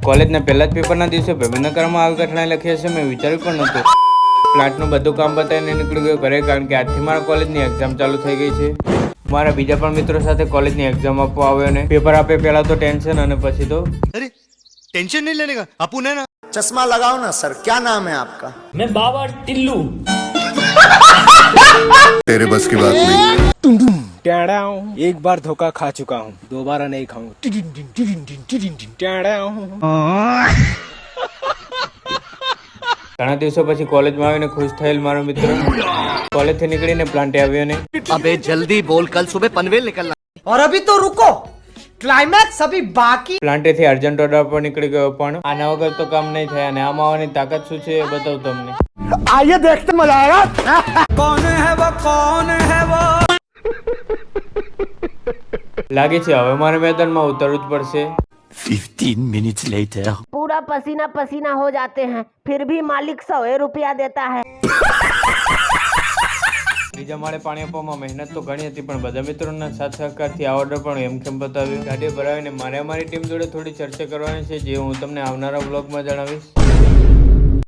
કોલેજના પહેલા જ પેપરના દિવસે ભાવનગરમાં આવી ઘટના લખી હશે મેં વિચાર્યું પણ નહોતું. પ્લાન્ટનું બધું કામ બતાવીને નીકળી ગયો ઘરે, કારણ કે આજથી મારા કોલેજની એક્ઝામ ચાલુ થઈ ગઈ છે. મારા બીજા પણ મિત્રો સાથે કોલેજની એક્ઝામ આપવા આવ્યો ને પેપર આપે પહેલા તો ટેન્શન અને પછી તો अरे टेंशन नहीं लेने का अपू ने ना चश्मा लगाओ ना सर, क्या नाम है आपका? मैं बाबा टिल्लू। तेरे बस की बात नहीं। एक बार धोखा खा चुका हूँ, दोबारा नहीं खाऊंगा। ઘણા દિવસો પછી કોલેજમાં આવીને ખુશ થયેલ મારો મિત્ર કોલેજથી નીકળીને પ્લાન્ટે આવ્યો ને अबे जल्दी बोल, कल सुबह पनवेल निकलना। और अभी तो रुको, क्लाइमैक्स अभी बाकी। પ્લાન્ટેથી અર્જન્ટ ઓર્ડર પર નીકળી ગયો, પણ આના વગર તો કામ નહીં થાય અને આમાં આવવાની તાકાત શું છે એ બતાવું તમને. आइए देखते मजा आएगा। कौन है वो, कौन है वो? લાગે છે હવે મારે મેદાનમાં ઉતરવું જ પડશે. 15 minutes later. पूरा पसीना पसीना हो जाते हैं, फिर भी मालिक 100 रुपया देता है। બીજા માળે પાણી આપવામાં મહેનત તો ઘણી હતી, પણ બધા મિત્રોના સાથ સહકારથી આ ઓર્ડર પણ એમ બતાવ્યો. ગાડી ભરાવીને મારે અમારી ટીમ જોડે થોડી ચર્ચા કરવાની છે, જે હું તમને આવનારા વ્લોગમાં જણાવીશ.